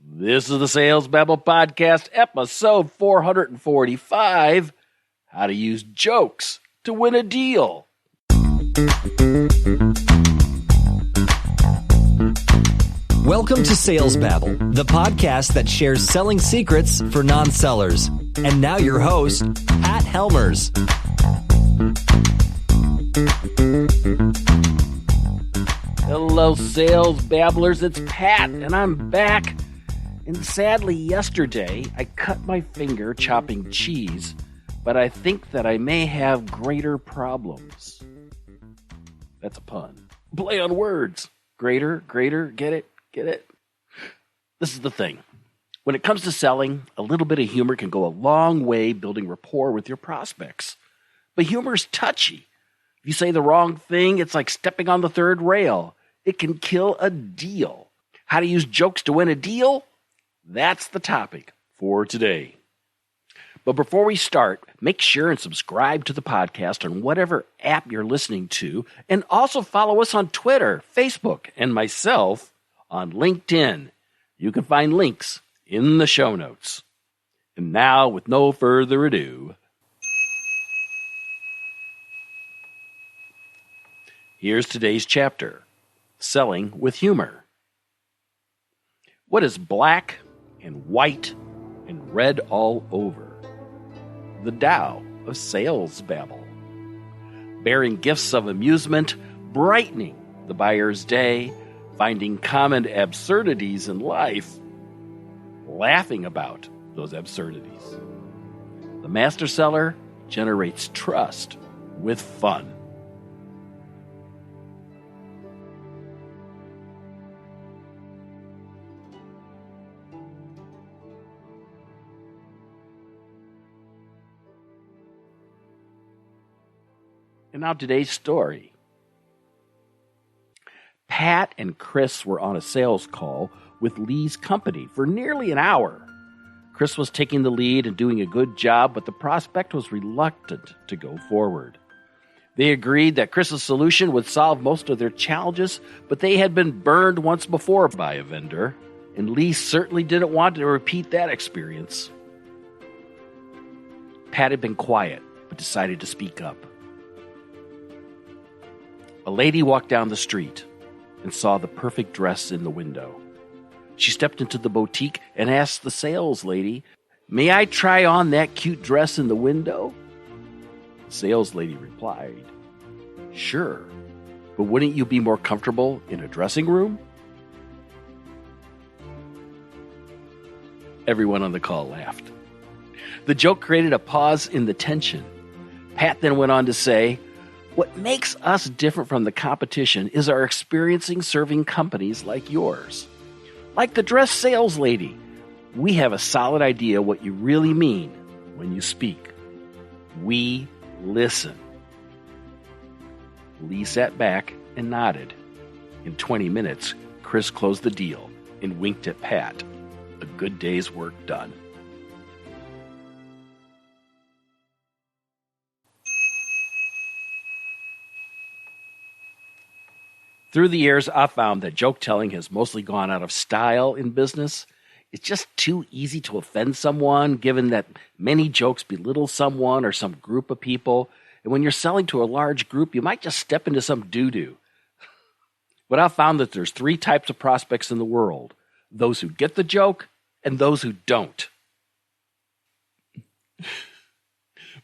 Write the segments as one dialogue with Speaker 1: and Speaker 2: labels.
Speaker 1: This is the Sales Babble Podcast, episode 445, How to Use Jokes to Win a Deal.
Speaker 2: Welcome to Sales Babble, the podcast that shares selling secrets for non-sellers. And now your host, Pat Helmers.
Speaker 1: Hello, Sales Babblers. It's Pat, and I'm back. And sadly, yesterday, I cut my finger chopping cheese, but I think that I may have greater problems. That's a pun. Play on words. Greater, get it? This is the thing. When it comes to selling, a little bit of humor can go a long way building rapport with your prospects. But humor's touchy. If you say the wrong thing, it's like stepping on the third rail. It can kill a deal. How to use jokes to win a deal? That's the topic for today. But before we start, make sure and subscribe to the podcast on whatever app you're listening to, and also follow us on Twitter, Facebook, and myself on LinkedIn. You can find links in the show notes. And now, with no further ado, here's today's chapter, Selling with Humor. What is black and white and red all over? The Tao of Sales Babble. Bearing gifts of amusement, brightening the buyer's day, finding common absurdities in life, laughing about those absurdities. The master seller generates trust with fun. And now today's story. Pat and Chris were on a sales call with Lee's company for nearly an hour. Chris was taking the lead and doing a good job, but the prospect was reluctant to go forward. They agreed that Chris's solution would solve most of their challenges, but they had been burned once before by a vendor, and Lee certainly didn't want to repeat that experience. Pat had been quiet, but decided to speak up. A lady walked down the street and saw the perfect dress in the window. She stepped into the boutique and asked the sales lady, "May I try on that cute dress in the window?" The sales lady replied, "Sure, but wouldn't you be more comfortable in a dressing room?" Everyone on the call laughed. The joke created a pause in the tension. Pat then went on to say, "What makes us different from the competition is our experiencing serving companies like yours. Like the dress sales lady, we have a solid idea what you really mean when you speak. We listen." Lee sat back and nodded. In 20 minutes, Chris closed the deal and winked at Pat. A good day's work done. Through the years, I've found that joke telling has mostly gone out of style in business. It's just too easy to offend someone, given that many jokes belittle someone or some group of people. And when you're selling to a large group, you might just step into some doo-doo. But I've found that there's three types of prospects in the world: those who get the joke and those who don't.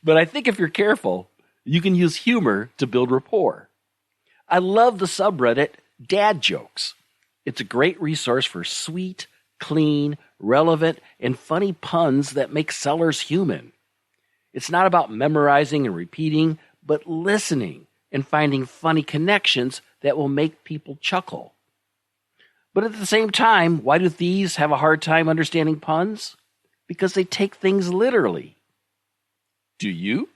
Speaker 1: But I think if you're careful, you can use humor to build rapport. I love the subreddit Dad Jokes. It's a great resource for sweet, clean, relevant, and funny puns that make sellers human. It's not about memorizing and repeating, but listening and finding funny connections that will make people chuckle. But at the same time, why do thieves have a hard time understanding puns? Because they take things literally. Do you?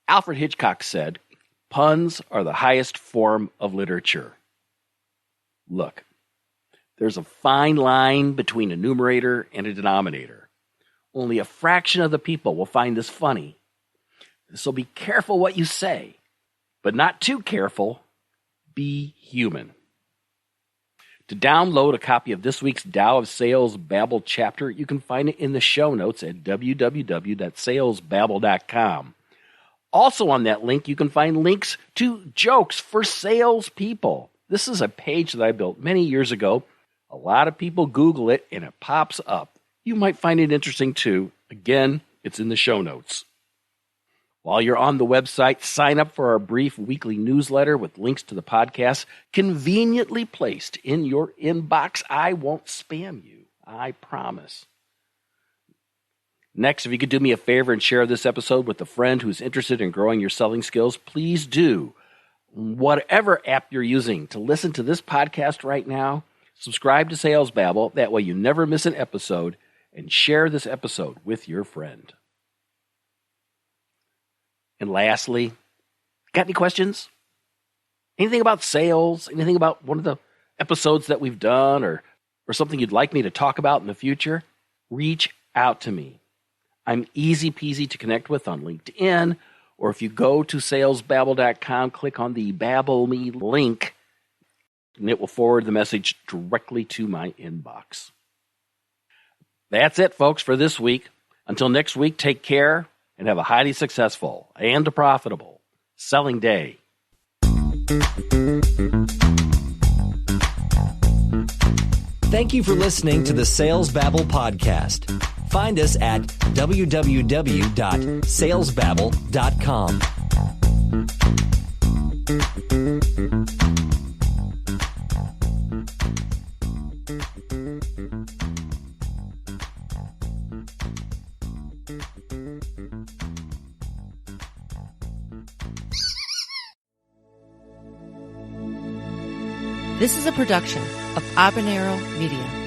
Speaker 1: Alfred Hitchcock said, "Puns are the highest form of literature." Look, there's a fine line between a numerator and a denominator. Only a fraction of the people will find this funny. So be careful what you say, but not too careful. Be human. To download a copy of this week's Tao of Sales Babble chapter, you can find it in the show notes at www.salesbabble.com. Also on that link, you can find links to jokes for salespeople. This is a page that I built many years ago. A lot of people Google it, and it pops up. You might find it interesting, too. Again, it's in the show notes. While you're on the website, sign up for our brief weekly newsletter with links to the podcast conveniently placed in your inbox. I won't spam you. I promise. Next, if you could do me a favor and share this episode with a friend who's interested in growing your selling skills, please do. Whatever app you're using to listen to this podcast right now, subscribe to Sales Babble. That way you never miss an episode, and share this episode with your friend. And lastly, got any questions? Anything about sales? Anything about one of the episodes that we've done or something you'd like me to talk about in the future? Reach out to me. I'm easy peasy to connect with on LinkedIn, or if you go to salesbabble.com, click on the Babble Me link, and it will forward the message directly to my inbox. That's it, folks, for this week. Until next week, take care and have a highly successful and a profitable selling day.
Speaker 2: Thank you for listening to the Sales Babble podcast. Find us at www.salesbabble.com.
Speaker 3: This is a production of Habanero Media.